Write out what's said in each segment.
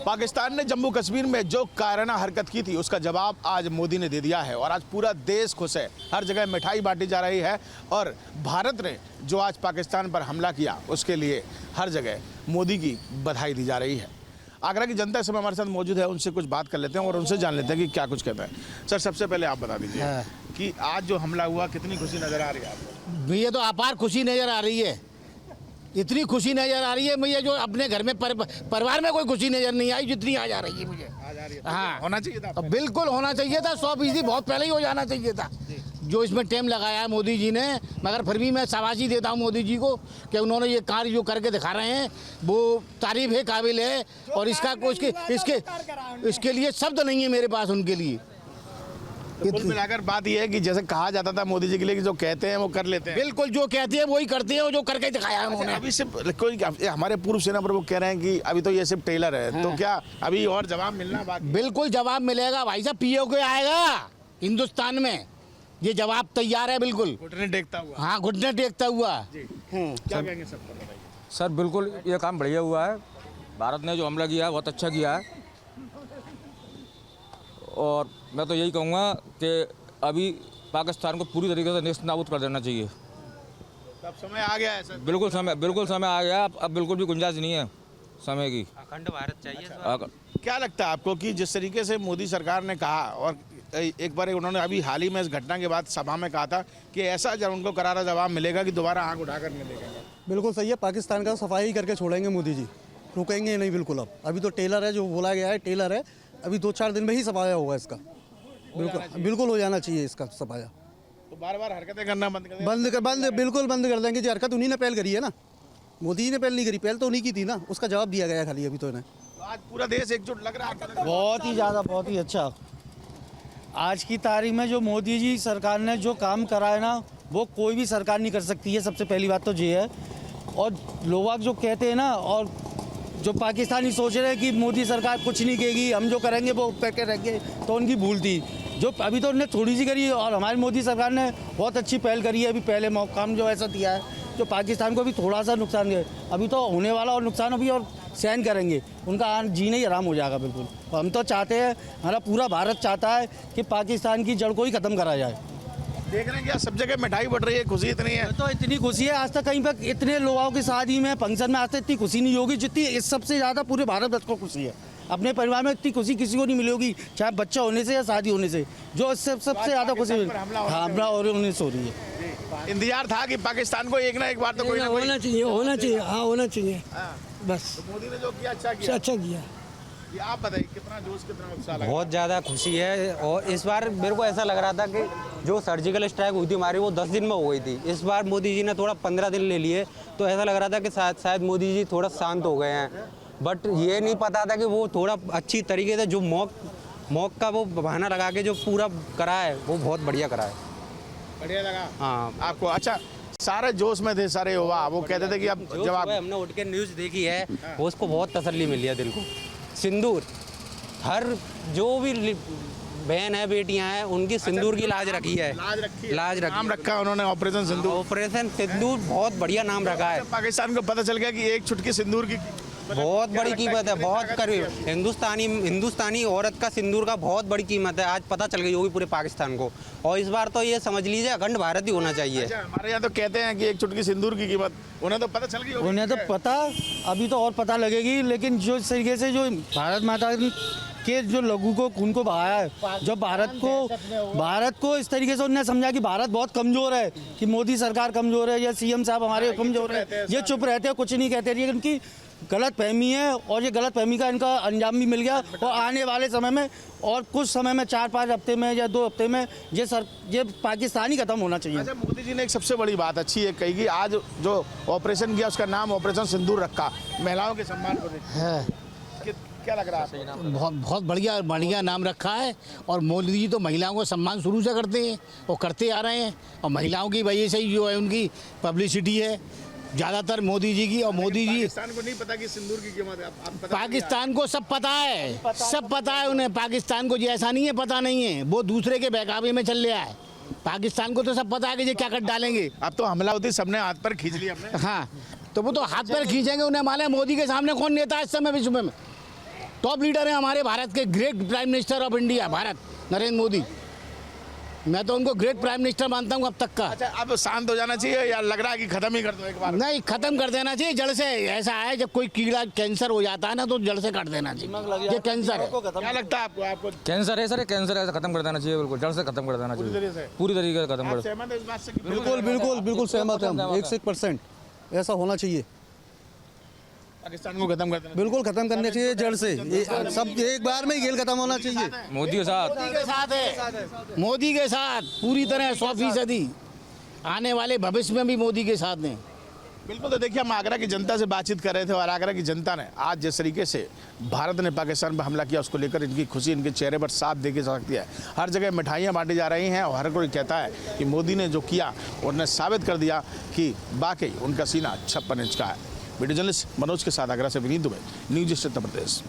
पाकिस्तान ने जम्मू कश्मीर में जो कायराना हरकत की थी उसका जवाब आज मोदी ने दे दिया है और आज पूरा देश खुश है। हर जगह मिठाई बांटी जा रही है और भारत ने जो आज पाकिस्तान पर हमला किया उसके लिए हर जगह मोदी की बधाई दी जा रही है। आगरा की जनता इस समय हमारे साथ मौजूद है, उनसे कुछ बात कर लेते हैं और उनसे जान लेते हैं कि क्या कुछ कहते हैं। सर, सबसे पहले आप बता दीजिए कि आज जो हमला हुआ कितनी खुशी नज़र आ रही है आपको? मुझे तो अपार खुशी नज़र आ रही है, इतनी खुशी नज़र आ रही है मुझे जो अपने घर में परिवार में कोई खुशी नज़र नहीं आई जितनी आज आ रही है मुझे। आज आ रही है, हाँ, होना चाहिए था। बिल्कुल होना चाहिए था, 100% बहुत पहले ही हो जाना चाहिए था। जो इसमें टाइम लगाया है मोदी जी ने, मगर फिर भी मैं शाबाशी देता हूँ मोदी जी को कि उन्होंने ये कार्य जो करके दिखा रहे हैं वो तारीफ है, काबिल है और इसका इसके लिए शब्द नहीं है मेरे पास उनके लिए। तो कुल मिलाकर बात यह है कि जैसे कहा जाता था मोदी जी के लिए कि जो कहते हैं वो कर लेते हैं। बिल्कुल, जो कहते हैं वही करते हैं और जो करके दिखाया है उन्होंने। अभी सिर्फ कोई हमारे पूर्व सेना प्रमुख कह रहे हैं कि अभी तो ये सिर्फ टेलर है, तो क्या अभी और जवाब मिलना बाकी? बिल्कुल जवाब मिलेगा भाई साहब, पीओके आएगा हिंदुस्तान में, ये जवाब तैयार है बिल्कुल। घुटने टेकता हुआ। हाँ, घुटने टेकता हुआ। क्या कहेंगे सब पर बताइए। सर बिल्कुल ये काम बढ़िया हुआ है, भारत ने जो हमला किया है बहुत अच्छा किया है और मैं तो यही कहूँगा कि अभी पाकिस्तान को पूरी तरीके से नेस्त नाबूद कर देना चाहिए। अब समय आ गया है सर। बिल्कुल समय आ गया, अब बिल्कुल भी गुंजाइश नहीं है समय की। अखंड भारत चाहिए। क्या लगता है आपको कि जिस तरीके से मोदी सरकार ने कहा और एक बार उन्होंने अभी हाल ही में इस घटना के बाद सभा में कहा था कि ऐसा जब उनको करारा जवाब मिलेगा कि दोबारा आंख उठाकर मिलेगा? बिल्कुल सही है, पाकिस्तान का सफाई करके छोड़ेंगे मोदी जी, रुकेंगे नहीं बिल्कुल। अब अभी तो टेलर है, जो बोला गया है टेलर है, अभी 2-4 दिन में ही सफाया होगा इसका। बिल्कुल हो जाना चाहिए इसका सफाया। तो बार बार हरकतें करना बंद कर बिल्कुल बंद कर देंगे। जी, हरकत उन्हीं ने पहल करी है ना, मोदी जी ने पहल नहीं करी, पहल तो उन्हीं की थी ना, उसका जवाब दिया गया खाली अभी तो इन्हें। आज पूरा देश एकजुट लग रहा है। बहुत ही ज़्यादा, बहुत ही अच्छा। आज की तारीख में जो मोदी जी सरकार ने जो काम करा है ना, वो कोई भी सरकार नहीं कर सकती है। सबसे पहली बात तो ये है। और लोग जो कहते हैं ना, और जो पाकिस्तानी सोच रहे हैं कि मोदी सरकार कुछ नहीं कहेगी, हम जो करेंगे वो करके रहेंगे, तो उनकी भूल थी। जो अभी तो उन्होंने थोड़ी सी करी और हमारी मोदी सरकार ने बहुत अच्छी पहल करी है। अभी पहले काम जो ऐसा दिया है जो पाकिस्तान को भी थोड़ा सा नुकसान है, अभी तो होने वाला और नुकसान अभी और सहन करेंगे, उनका जीना ही आराम हो जाएगा बिल्कुल। और हम तो चाहते हैं, हमारा पूरा भारत चाहता है कि पाकिस्तान की जड़ को ही ख़त्म करा जाए। देख रहे हैं क्या सब जगह मिठाई बढ़ रही है, खुशी इतनी है? तो इतनी खुशी है, आज तक कहीं पर इतने लोगों की शादी में, फंक्शन में आज तक इतनी खुशी नहीं होगी जितनी इस सबसे ज़्यादा पूरे भारत को खुशी है। अपने परिवार में इतनी खुशी किसी को नहीं मिलेगी, चाहे बच्चा होने से या शादी होने से, जो इससे सबसे ज़्यादा खुशी हमला और होने से हो रही है। इंतजार था कि पाकिस्तान को एक ना एक बार तो कोई ना कोई होना चाहिए। हाँ, होना चाहिए बस। तो मोदी ने जो किया अच्छा किया। ये आप बताइए कितना जोश, कितना उत्साह लगा? बहुत ज़्यादा खुशी है और इस बार मेरे को ऐसा लग रहा था कि जो सर्जिकल स्ट्राइक हुई थी हमारी वो 10 दिन में हो गई थी। इस बार मोदी जी ने थोड़ा 15 दिन ले लिए, तो ऐसा लग रहा था कि शायद मोदी जी थोड़ा शांत हो गए हैं। बट ये नहीं पता था कि वो थोड़ा अच्छी तरीके से जो मॉक का वो बहाना लगा के जो पूरा करा है वो बहुत बढ़िया करा है। बढ़िया लगा हाँ आपको? अच्छा, सारे जोश में थे सारे युवा, वो कहते थे कि अब जवाब। हमने उठ के न्यूज़ देखी है वो उसको बहुत तसल्ली मिली है दिल को। सिंदूर, हर जो भी बहन है, बेटियां हैं, उनकी सिंदूर की लाज रखी है। लाज रखी, नाम रखा उन्होंने ऑपरेशन सिंदूर। ऑपरेशन सिंदूर बहुत बढ़िया नाम रखा है। पाकिस्तान को पता चल गया कि एक चुटकी सिंदूर की बहुत बड़ी कीमत है, बहुत करीब हिंदुस्तानी औरत का सिंदूर का बहुत बड़ी कीमत है। आज पता चल गई होगी पूरे पाकिस्तान को। और इस बार तो ये समझ लीजिए अखंड भारत ही होना चाहिए। अच्छा, हमारे यहाँ तो कहते हैं कि एक चुटकी सिंदूर की कीमत, उन्हें तो पता चल गई होगी। उन्हें तो पता, अभी तो और पता लगेगी। लेकिन जो इस तरीके से जो भारत माता के जो लोगों को खून को बहाया है, जो भारत को इस तरीके से उन्होंने समझा कि भारत बहुत कमज़ोर है, कि मोदी सरकार कमज़ोर है या सीएम साहब हमारे कमज़ोर है, ये चुप रहते हैं, कुछ नहीं कहते। लेकिन उनकी गलत फहमी है और ये गलत फहमी का इनका अंजाम भी मिल गया। और आने वाले समय में और कुछ समय में 4-5 हफ्ते में या 2 हफ्ते में ये पाकिस्तान ही खत्म होना चाहिए। अच्छा, मोदी जी ने एक सबसे बड़ी बात अच्छी है कही कि आज जो ऑपरेशन किया उसका नाम ऑपरेशन सिंदूर रखा, महिलाओं के सम्मान को है। क्या लग रहा है? बहुत बढ़िया नाम रखा है। और मोदी जी तो महिलाओं को सम्मान शुरू से करते हैं और करते आ रहे हैं, और महिलाओं की वजह से ही जो है उनकी पब्लिसिटी है ज़्यादातर मोदी जी की। और मोदी जी, पाकिस्तान को नहीं पता कि सिंदूर की कीमत है। आप पाकिस्तान को सब पता है, सब पता है उन्हें। पाकिस्तान को ऐसा नहीं है पता नहीं है, वो दूसरे के बहकावे में चल रहा है। पाकिस्तान को तो सब पता है कि ये क्या कर डालेंगे। अब तो हमला होती सबने हाथ पर खींच लिया अपने। हाँ, तो वो तो हाथ पर खींचेंगे, उन्हें मालूम है मोदी के सामने कौन नेता है इस समय विश्व में। टॉप लीडर हैं हमारे भारत के, great prime minister of India Bharat Narendra Modi. मैं तो उनको ग्रेट प्राइम मिनिस्टर मानता हूँ अब तक का। अच्छा, अब शांत हो जाना चाहिए या लग रहा है कि खत्म ही कर दो एक बार? नहीं, खत्म कर देना चाहिए जड़ से। ऐसा है जब कोई कीड़ा कैंसर हो जाता है ना तो जड़ से काट देना चाहिए। ये कैंसर है। क्या लगता है आपको? कैंसर है सर, ये कैंसर है, खत्म कर देना चाहिए, बिल्कुल जड़ से खत्म कर देना चाहिए, पूरी तरीके से खत्म कर। सहमत है इस बात से? बिल्कुल बिल्कुल बिल्कुल सहमत है हम, 1% ऐसा होना चाहिए। पाकिस्तान को खत्म कर देना बिल्कुल खत्म करने चाहिए जड़ से, सब एक बार में ही खेल खत्म होना चाहिए। मोदी के साथ है, मोदी के साथ पूरी तरह 100%। आने वाले भविष्य में भी मोदी के साथ हैं। बिल्कुल। तो देखिए, हम आगरा की जनता से बातचीत कर रहे थे और आगरा की जनता ने आज जिस तरीके से भारत ने पाकिस्तान पर हमला किया उसको लेकर इनकी खुशी इनके चेहरे पर साफ देखी जा सकती है। हर जगह मिठाइयाँ बांटी जा रही हैं और हर कोई कहता है कि मोदी ने जो किया उन्होंने साबित कर दिया कि वाकई उनका सीना 56 इंच का है। वीडियो जर्नलिस्ट मनोज के साथ आगरा से विनीत दुबे, न्यूज उत्तर प्रदेश।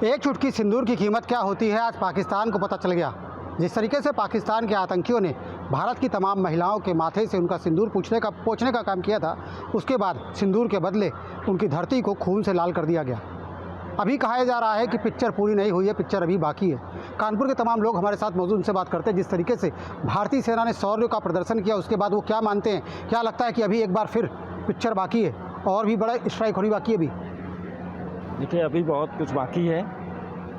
एक चुटकी सिंदूर की कीमत क्या होती है आज पाकिस्तान को पता चल गया। जिस तरीके से पाकिस्तान के आतंकियों ने भारत की तमाम महिलाओं के माथे से उनका सिंदूर पोंछने का काम किया था, उसके बाद सिंदूर के बदले उनकी धरती को खून से लाल कर दिया गया। अभी कहा जा रहा है कि पिक्चर पूरी नहीं हुई है, पिक्चर अभी बाकी है। कानपुर के तमाम लोग हमारे साथ मौजूद, उनसे बात करते हैं जिस तरीके से भारतीय सेना ने शौर्य का प्रदर्शन किया, उसके बाद वो क्या मानते हैं, क्या लगता है कि अभी एक बार फिर पिक्चर बाकी है और भी बड़ा स्ट्राइक होनी बाकी है अभी? देखिए, अभी बहुत कुछ बाकी है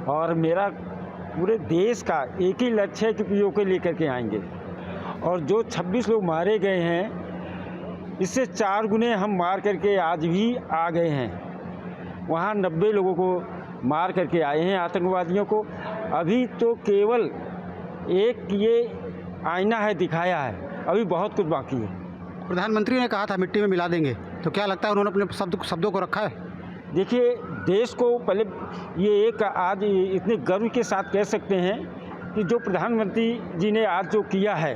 और मेरा पूरे देश का एक ही लक्ष्य है कि पीओके लेकर के आएंगे और जो 26 लोग मारे गए हैं इससे 4 गुने हम मार करके आज भी आ गए हैं। वहाँ 90 लोगों को मार करके आए हैं आतंकवादियों को। अभी तो केवल एक ये आईना है दिखाया है, अभी बहुत कुछ बाकी है। प्रधानमंत्री ने कहा था मिट्टी में मिला देंगे, तो क्या लगता है उन्होंने अपने शब्दों को रखा है? देखिए, देश को पहले ये एक आज इतने गर्व के साथ कह सकते हैं कि जो प्रधानमंत्री जी ने आज जो किया है,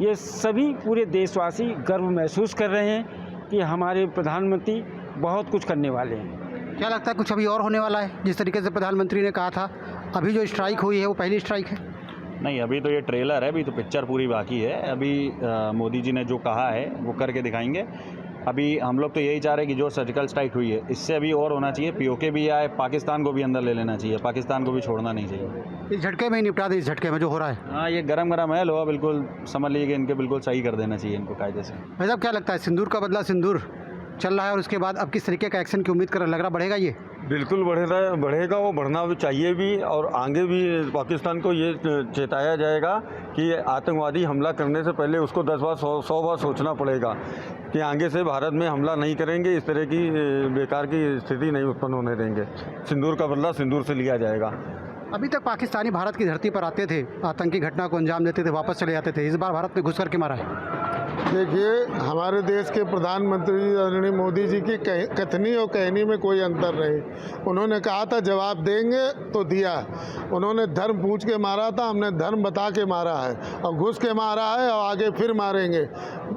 ये सभी पूरे देशवासी गर्व महसूस कर रहे हैं कि हमारे प्रधानमंत्री बहुत कुछ करने वाले हैं। क्या लगता है कुछ अभी और होने वाला है? जिस तरीके से प्रधानमंत्री ने कहा था, अभी जो स्ट्राइक हुई है वो पहली स्ट्राइक है? नहीं, अभी तो ये ट्रेलर है, अभी तो पिक्चर पूरी बाकी है। अभी मोदी जी ने जो कहा है वो करके दिखाएंगे। अभी हम लोग तो यही चाह रहे हैं कि जो सर्जिकल स्ट्राइक हुई है इससे अभी और होना चाहिए, पीओके भी आए, पाकिस्तान को भी अंदर ले लेना चाहिए, पाकिस्तान को भी छोड़ना नहीं चाहिए। इस झटके में ही निपटा दें, इस झटके में जो हो रहा है। हाँ, ये गरम है लोहा, बिल्कुल समझ लीजिए कि इनके बिल्कुल सही कर देना चाहिए इनको कायदे से। भाई साहब, क्या लगता है सिंदूर का बदला सिंदूर चल रहा है और उसके बाद अब किस तरीके का एक्शन की उम्मीद कर लग रहा, बढ़ेगा ये? बिल्कुल बढ़ेगा, वो बढ़ना भी चाहिए भी और आगे भी पाकिस्तान को ये चेताया जाएगा कि आतंकवादी हमला करने से पहले उसको 10 बार 100 बार सोचना पड़ेगा कि आगे से भारत में हमला नहीं करेंगे, इस तरह की बेकार की स्थिति नहीं उत्पन्न होने देंगे। सिंदूर का बदला सिंदूर से लिया जाएगा। अभी तक पाकिस्तानी भारत की धरती पर आते थे, आतंकी घटना को अंजाम देते थे, वापस चले जाते थे। इस बार भारत ने घुस करके मारा है। देखिए, हमारे देश के प्रधानमंत्री आदरणीय मोदी जी की कथनी और कहनी में कोई अंतर नहीं। उन्होंने कहा था जवाब देंगे तो दिया। उन्होंने धर्म पूछ के मारा था, हमने धर्म बता के मारा है और घुस के मारा है और आगे फिर मारेंगे।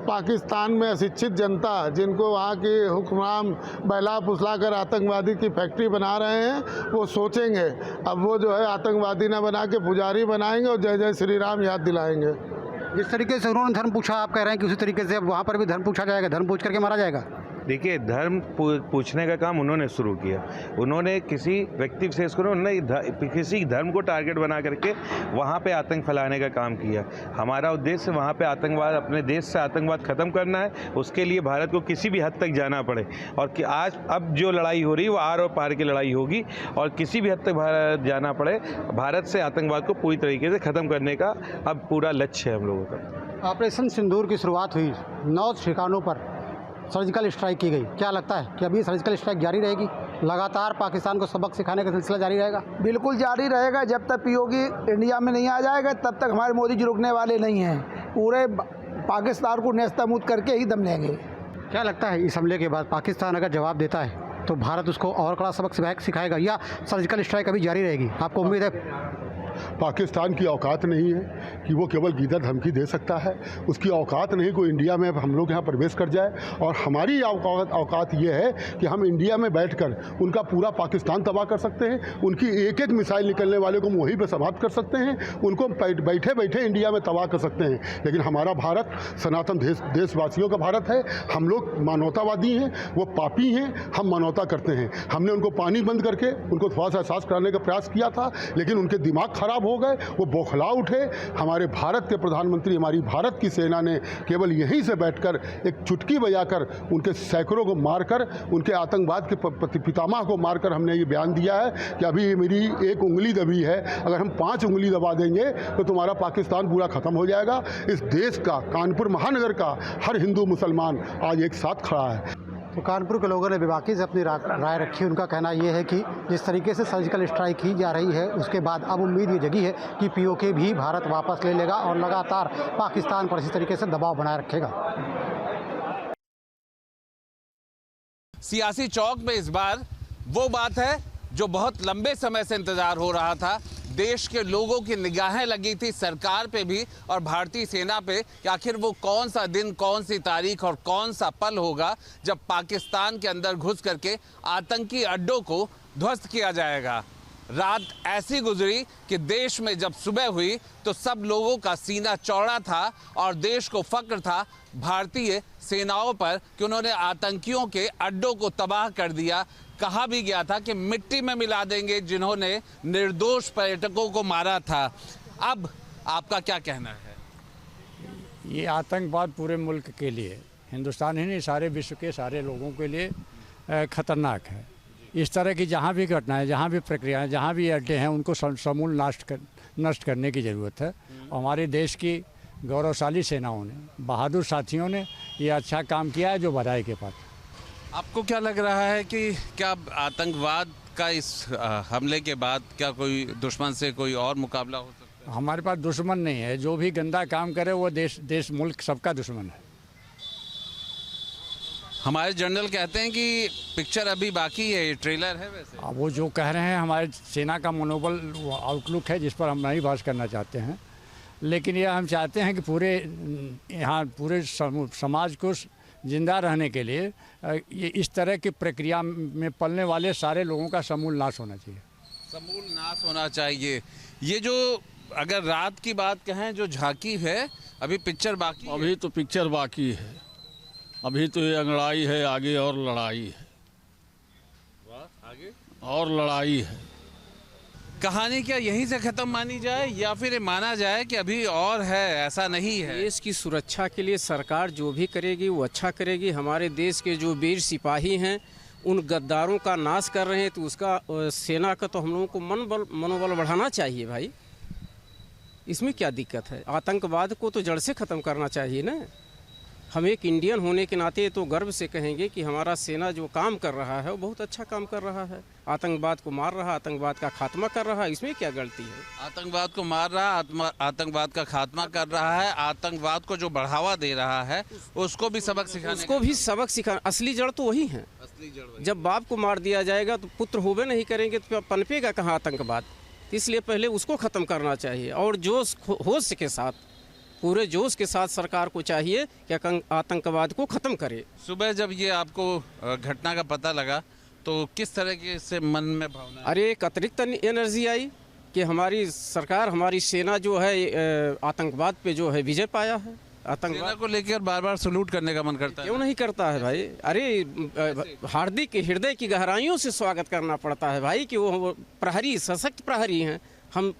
पाकिस्तान में अशिक्षित जनता, जिनको वहाँ के हुक्मरान बहला फुसला कर आतंकवादी की फैक्ट्री बना रहे हैं, वो सोचेंगे अब वो जो है आतंकवादी ना बना के पुजारी बनाएंगे और जय जय श्री राम याद दिलाएंगे। जिस तरीके से उन्होंने धर्म पूछा, आप कह रहे हैं कि उसी तरीके से अब वहाँ पर भी धर्म पूछा जाएगा, धर्म पूछ करके मारा जाएगा? देखिए, धर्म पूछने का काम उन्होंने शुरू किया। उन्होंने किसी व्यक्ति विशेष को किसी धर्म को टारगेट बना करके वहाँ पे आतंक फैलाने का काम किया। हमारा उद्देश्य वहाँ पे आतंकवाद, अपने देश से आतंकवाद ख़त्म करना है। उसके लिए भारत को किसी भी हद तक जाना पड़े और कि आज अब जो लड़ाई हो रही है वो आर और पार की लड़ाई होगी और किसी भी हद तक भारत जाना पड़े, भारत से आतंकवाद को पूरी तरीके से ख़त्म करने का अब पूरा लक्ष्य है हम लोगों का। ऑपरेशन सिंदूर की शुरुआत हुई, 9 ठिकानों पर सर्जिकल स्ट्राइक की गई। क्या लगता है कि अभी सर्जिकल स्ट्राइक जारी रहेगी? लगातार पाकिस्तान को सबक सिखाने का सिलसिला जारी रहेगा? बिल्कुल जारी रहेगा। जब तक पीओके इंडिया में नहीं आ जाएगा तब तक हमारे मोदी जी रुकने वाले नहीं हैं। पूरे पाकिस्तान को नेस्तनाबूद करके ही दम लेंगे। क्या लगता है इस हमले के बाद पाकिस्तान अगर जवाब देता है तो भारत उसको और कड़ा सबक सिखाएगा या सर्जिकल स्ट्राइक अभी जारी रहेगी? आपको उम्मीद है? पाकिस्तान की औकात नहीं है कि वो केवल गीदड़ धमकी दे सकता है, उसकी औकात नहीं कोई इंडिया में हम लोग यहाँ प्रवेश कर जाए। और हमारी औकात ये है कि हम इंडिया में बैठकर उनका पूरा पाकिस्तान तबाह कर सकते हैं, उनकी एक एक मिसाइल निकलने वाले को वहीं पर समाप्त कर सकते हैं, उनको बैठे बैठे इंडिया में तबाह कर सकते हैं। लेकिन हमारा भारत सनातन देशवासियों का भारत है, हम लोग मानवतावादी हैं, वो पापी हैं, हम मानवता करते हैं। हमने उनको पानी बंद करके उनको थोड़ा सा एहसास कराने का प्रयास किया था, लेकिन उनके दिमाग खराब हो गए, वो बौखला उठे। हमारे भारत के प्रधानमंत्री, हमारी भारत की सेना ने केवल यहीं से बैठकर एक चुटकी बजाकर उनके सैकड़ों को मारकर, उनके आतंकवाद के पितामह को मारकर हमने ये बयान दिया है कि अभी मेरी एक उंगली दबी है, अगर हम 5 उंगली दबा देंगे तो तुम्हारा पाकिस्तान पूरा खत्म हो जाएगा। इस देश का, कानपुर महानगर का हर हिंदू मुसलमान आज एक साथ खड़ा है। तो कानपुर के लोगों ने बेबाकी से अपनी राय रखी। उनका कहना यह है कि जिस तरीके से सर्जिकल स्ट्राइक की जा रही है, उसके बाद अब उम्मीद ये जगी है कि पीओके भी भारत वापस ले लेगा और लगातार पाकिस्तान पर इसी तरीके से दबाव बनाए रखेगा। सियासी चौक में इस बार वो बात है जो बहुत लंबे समय से इंतजार हो रहा था। देश के लोगों की निगाहें लगी थी सरकार पे भी और भारतीय सेना पे कि आखिर वो कौन सा दिन, कौन सी तारीख और कौन सा पल होगा जब पाकिस्तान के अंदर घुस करके आतंकी अड्डों को ध्वस्त किया जाएगा। रात ऐसी गुजरी कि देश में जब सुबह हुई तो सब लोगों का सीना चौड़ा था और देश को फक्र था भारतीय सेनाओं पर कि उन्होंने आतंकियों के अड्डों को तबाह कर दिया। कहा भी गया था कि मिट्टी में मिला देंगे जिन्होंने निर्दोष पर्यटकों को मारा था। अब आपका क्या कहना है? ये आतंकवाद पूरे मुल्क के लिए, हिंदुस्तान ही नहीं सारे विश्व के सारे लोगों के लिए खतरनाक है। इस तरह की जहाँ भी घटनाएं, जहाँ भी प्रक्रियाएं, जहाँ भी अड्डे हैं, उनको समूल नष्ट करने की ज़रूरत है। और हमारे देश की गौरवशाली सेनाओं ने, बहादुर साथियों ने ये अच्छा काम किया है, जो बधाई के पात्र। आपको क्या लग रहा है कि क्या आतंकवाद का इस हमले के बाद क्या कोई दुश्मन से कोई और मुकाबला हो सकता है? हमारे पास दुश्मन नहीं है। जो भी गंदा काम करे वो देश मुल्क सबका दुश्मन है। हमारे जनरल कहते हैं कि पिक्चर अभी बाकी है, ये ट्रेलर है। वैसे वो जो कह रहे हैं, हमारे सेना का मनोबल आउटलुक है जिस पर हम नहीं बहस करना चाहते हैं, लेकिन यह हम चाहते हैं कि पूरे समाज को जिंदा रहने के लिए ये इस तरह की प्रक्रिया में पलने वाले सारे लोगों का समूल नाश होना चाहिए। समूल नाश होना चाहिए। ये जो अगर रात की बात कहें, जो झांकी है, अभी पिक्चर बाकी अभी तो पिक्चर बाकी है, अभी तो ये अंगड़ाई है, आगे और लड़ाई है। वाह, आगे और लड़ाई है। कहानी क्या यहीं से खत्म मानी जाए या फिर माना जाए कि अभी और है? ऐसा नहीं है। देश की सुरक्षा के लिए सरकार जो भी करेगी वो अच्छा करेगी। हमारे देश के जो वीर सिपाही हैं उन गद्दारों का नाश कर रहे हैं, तो उसका सेना का तो हम लोगों को मनोबल बढ़ाना चाहिए भाई। इसमें क्या दिक्कत है? आतंकवाद को तो जड़ से ख़त्म करना चाहिए ना। हम एक इंडियन होने के नाते तो गर्व से कहेंगे कि हमारा सेना जो काम कर रहा है वो बहुत अच्छा काम कर रहा है। आतंकवाद को मार रहा, आतंकवाद का खात्मा कर रहा है, इसमें क्या गलती है? आतंकवाद को मार रहा, आतंकवाद का खात्मा कर रहा है, आतंकवाद को जो बढ़ावा दे रहा है उसको भी सबक सिखाना। असली जड़ तो वही है। जब बाप को मार दिया जाएगा तो पुत्र होवे नहीं करेंगे तो पनपेगा कहाँ आतंकवाद? इसलिए पहले उसको ख़त्म करना चाहिए और जोश होश के साथ, पूरे जोश के साथ सरकार को चाहिए कि आतंकवाद को ख़त्म करे। सुबह जब ये आपको घटना का पता लगा तो किस तरह के से मन में भावना? अरे एक अतिरिक्त एनर्जी आई कि हमारी सरकार, हमारी सेना जो है आतंकवाद पे जो है विजय पाया है। सेना को लेकर बार बार सलूट करने का मन करता है। क्यों नहीं करता है भाई? अरे हार्दिक हृदय की गहराइयों से स्वागत करना पड़ता है भाई कि वो प्रहरी, सशक्त प्रहरी हैं।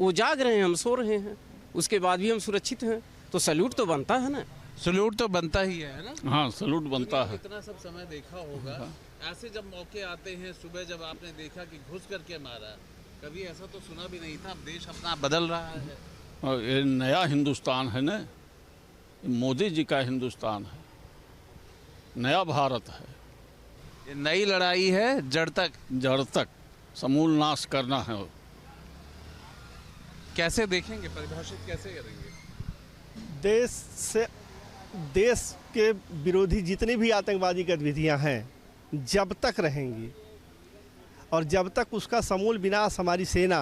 वो जाग रहे हैं, हम सो रहे हैं, उसके बाद भी हम सुरक्षित हैं, तो सैल्यूट तो बनता है ना। सैल्यूट तो बनता ही है ना। हाँ, सैल्यूट बनता है। इतना सब समय देखा होगा। ऐसे जब मौके आते हैं, सुबह जब आपने देखा कि घुस करके मारा, कभी ऐसा तो सुना भी नहीं था। अब देश अपना बदल रहा है। ये नया हिंदुस्तान है ना, मोदी जी का हिंदुस्तान है, नया भारत है। ये नई लड़ाई है, जड़ तक समूल नाश करना है। कैसे देखेंगे, परिभाषित कैसे करेंगे? देश के विरोधी जितनी भी आतंकवादी गतिविधियां हैं जब तक रहेंगी और जब तक उसका समूल विनाश हमारी सेना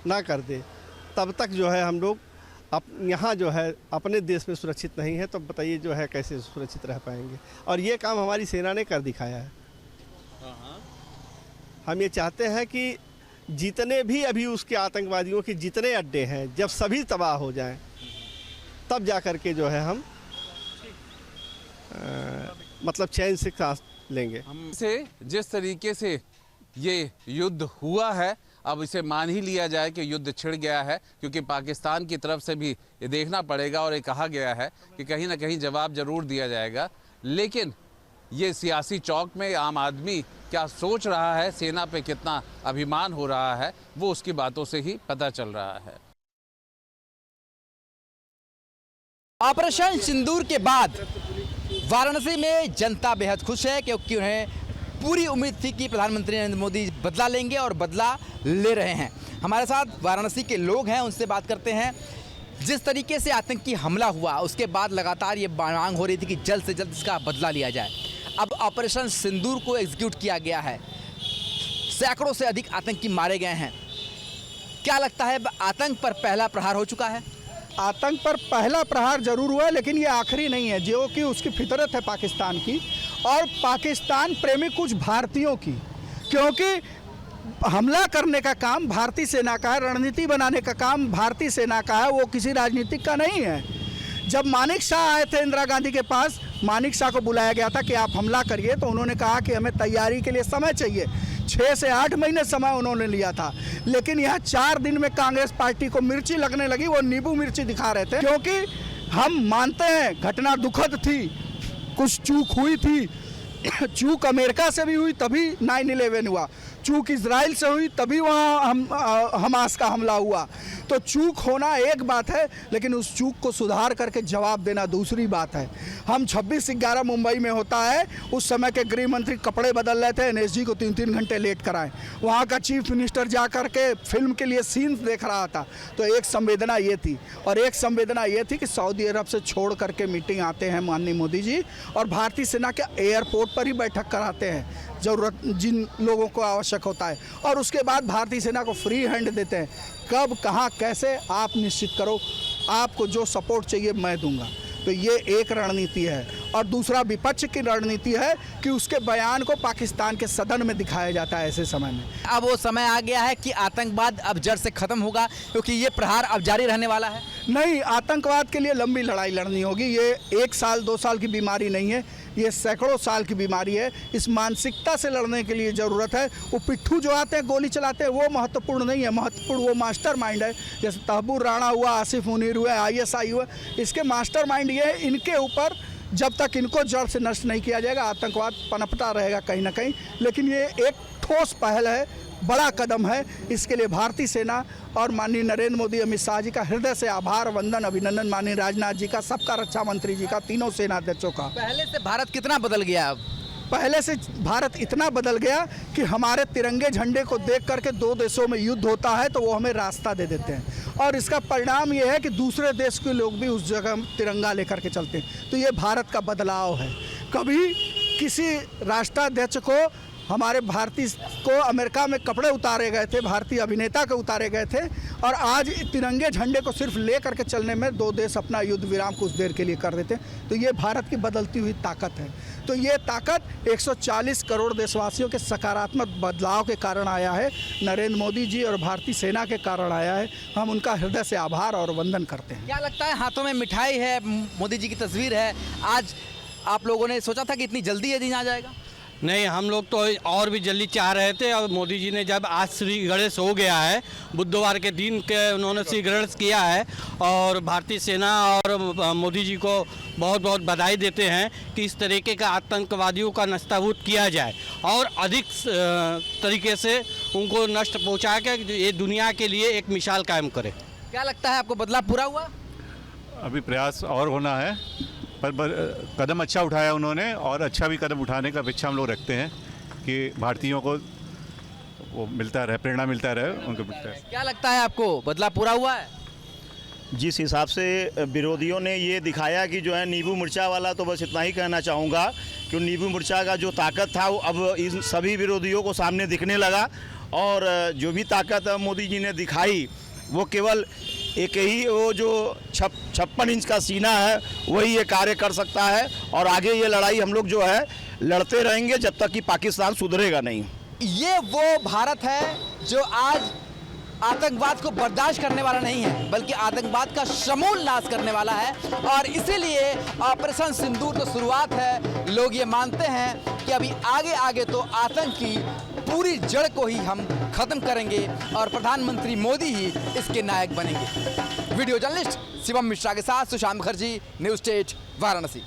ना कर दे, तब तक जो है हम लोग यहाँ जो है अपने देश में सुरक्षित नहीं है, तो बताइए जो है कैसे सुरक्षित रह पाएंगे। और ये काम हमारी सेना ने कर दिखाया है। हम ये चाहते हैं कि जितने भी अभी उसके आतंकवादियों के जितने अड्डे हैं, जब सभी तबाह हो जाएं, तब जा कर के जो है हम मतलब चैन से सांस लेंगे। से जिस तरीके से ये युद्ध हुआ है, अब इसे मान ही लिया जाए कि युद्ध छिड़ गया है, क्योंकि पाकिस्तान की तरफ से भी ये देखना पड़ेगा और ये कहा गया है कि कहीं ना कहीं जवाब जरूर दिया जाएगा। लेकिन ये सियासी चौक में आम आदमी क्या सोच रहा है, सेना पे कितना अभिमान हो रहा है, वो उसकी बातों से ही पता चल रहा है। ऑपरेशन सिंदूर के बाद वाराणसी में जनता बेहद खुश है, क्योंकि उन्हें पूरी उम्मीद थी कि प्रधानमंत्री नरेंद्र मोदी बदला लेंगे और बदला ले रहे हैं। हमारे साथ वाराणसी के लोग हैं, उनसे बात करते हैं। जिस तरीके से आतंकी हमला हुआ, उसके बाद लगातार ये मांग हो रही थी कि जल्द से जल्द इसका बदला लिया जाए। अब ऑपरेशन सिंदूर को एग्जीक्यूट किया गया है, सैकड़ों से अधिक आतंकी मारे गए हैं। क्या लगता है, आतंक पर पहला प्रहार हो चुका है? आतंक पर पहला प्रहार जरूर हुआ, लेकिन ये आखिरी नहीं है, जो कि उसकी फितरत है पाकिस्तान की और पाकिस्तान प्रेमी कुछ भारतीयों की, क्योंकि हमला करने का काम भारतीय सेना का है, रणनीति बनाने का काम भारतीय सेना का है, वो किसी राजनीतिक का नहीं है। जब मानिक शाह आए थे इंदिरा गांधी के पास, मानिक शाह को बुलाया गया था कि आप हमला करिए, तो उन्होंने कहा कि हमें तैयारी के लिए समय चाहिए। 6 से 8 महीने समय उन्होंने लिया था, लेकिन यहाँ 4 दिन में कांग्रेस पार्टी को मिर्ची लगने लगी। वो नींबू मिर्ची दिखा रहे थे, क्योंकि हम मानते हैं घटना दुखद थी, कुछ चूक हुई थी। चूक अमेरिका से भी हुई तभी 9/11 हुआ, चूक इजराइल से हुई तभी वहाँ हमास का हमला हुआ। तो चूक होना एक बात है, लेकिन उस चूक को सुधार करके जवाब देना दूसरी बात है। हम 26/11 मुंबई में होता है, उस समय के गृह मंत्री कपड़े बदल रहे थे, एनएसजी को 3-3 घंटे लेट कराएं। वहाँ का चीफ मिनिस्टर जा कर के फिल्म के लिए सीन्स देख रहा था। तो एक संवेदना ये थी, और एक संवेदना ये थी कि सऊदी अरब से छोड़ करके मीटिंग आते हैं माननीय मोदी जी, और भारतीय सेना के एयरपोर्ट पर ही बैठक कराते हैं ज़रूरत जिन लोगों को आवश्यक होता है, और उसके बाद भारतीय सेना को फ्री हैंड देते हैं। कब, कहाँ, कैसे आप निश्चित करो, आपको जो सपोर्ट चाहिए मैं दूंगा। तो ये एक रणनीति है, और दूसरा विपक्ष की रणनीति है कि उसके बयान को पाकिस्तान के सदन में दिखाया जाता है ऐसे समय में। अब वो समय आ गया है कि आतंकवाद अब जड़ से खत्म होगा, क्योंकि ये प्रहार अब जारी रहने वाला है। नहीं, आतंकवाद के लिए लंबी लड़ाई लड़नी होगी। ये 1 साल 2 साल की बीमारी नहीं है, ये सैकड़ों साल की बीमारी है। इस मानसिकता से लड़ने के लिए ज़रूरत है। वो पिट्ठू जो आते हैं गोली चलाते हैं, वो महत्वपूर्ण नहीं है। महत्वपूर्ण वो मास्टरमाइंड है, जैसे तहबूर राणा हुआ, आसिफ मुनीर हुआ, ISI हुआ। इसके मास्टरमाइंड ये है, इनके ऊपर जब तक इनको जड़ से नष्ट नहीं किया जाएगा, आतंकवाद पनपता रहेगा कहीं ना कहीं। लेकिन ये एक ठोस पहल है, बड़ा कदम है। इसके लिए भारतीय सेना और माननीय नरेंद्र मोदी, अमित शाह जी का हृदय से आभार, वंदन, अभिनंदन। माननीय राजनाथ जी का, सबका रक्षा मंत्री जी का, तीनों सेनाध्यक्षों का। पहले से भारत कितना बदल गया अब? पहले से भारत इतना बदल गया कि हमारे तिरंगे झंडे को देख करके 2 देशों में युद्ध होता है तो वो हमें रास्ता दे देते हैं, और इसका परिणाम ये है कि दूसरे देश के लोग भी उस जगह तिरंगा लेकर के चलते हैं। तो ये भारत का बदलाव है। कभी किसी राष्ट्राध्यक्ष को, हमारे भारतीय को अमेरिका में कपड़े उतारे गए थे, भारतीय अभिनेता के उतारे गए थे, और आज तिरंगे झंडे को सिर्फ ले करके चलने में 2 देश अपना युद्ध विराम कुछ देर के लिए कर देते हैं। तो ये भारत की बदलती हुई ताकत है। तो ये ताकत 140 करोड़ देशवासियों के सकारात्मक बदलाव के कारण आया है, नरेंद्र मोदी जी और भारतीय सेना के कारण आया है। हम उनका हृदय से आभार और वंदन करते हैं। क्या लगता है, हाथों में मिठाई है, मोदी जी की तस्वीर है, आज आप लोगों ने सोचा था कि इतनी जल्दी ये दिन आ जाएगा? नहीं, हम लोग तो और भी जल्दी चाह रहे थे, और मोदी जी ने जब आज श्री गणेश हो गया है, बुधवार के दिन के उन्होंने श्री गणेश किया है, और भारतीय सेना और मोदी जी को बहुत बहुत बधाई देते हैं कि इस तरीके का आतंकवादियों का नष्टाभूत किया जाए और अधिक तरीके से उनको नष्ट पहुंचा के ये दुनिया के लिए एक मिसाल कायम करे। क्या लगता है आपको, बदलाव पूरा हुआ? अभी प्रयास और होना है, पर कदम अच्छा उठाया उन्होंने, और अच्छा भी कदम उठाने का अपेक्षा हम लोग रखते हैं कि भारतीयों को वो मिलता रहे, प्रेरणा मिलता रहे उनको मिलता है। क्या लगता है आपको, बदलाव पूरा हुआ है? जिस हिसाब से विरोधियों ने ये दिखाया कि जो है नींबू मिर्चा वाला, तो बस इतना ही कहना चाहूँगा कि नींबू मिर्चा का जो ताकत था वो अब इन सभी विरोधियों को सामने दिखने लगा, और जो भी ताकत मोदी जी ने दिखाई वो केवल एक ही वो जो 56 इंच का सीना है वही ये कार्य कर सकता है, और आगे ये लड़ाई हम लोग जो है लड़ते रहेंगे जब तक कि पाकिस्तान सुधरेगा नहीं। ये वो भारत है जो आज आतंकवाद को बर्दाश्त करने वाला नहीं है, बल्कि आतंकवाद का समूल नाश करने वाला है। और इसीलिए ऑपरेशन सिंदूर तो शुरुआत है। लोग ये मानते हैं कि अभी आगे आगे तो आतंक की पूरी जड़ को ही हम खत्म करेंगे और प्रधानमंत्री मोदी ही इसके नायक बनेंगे। वीडियो जर्नलिस्ट शिवम मिश्रा के साथ सुशांत मुखर्जी, न्यूज़ 8 वाराणसी।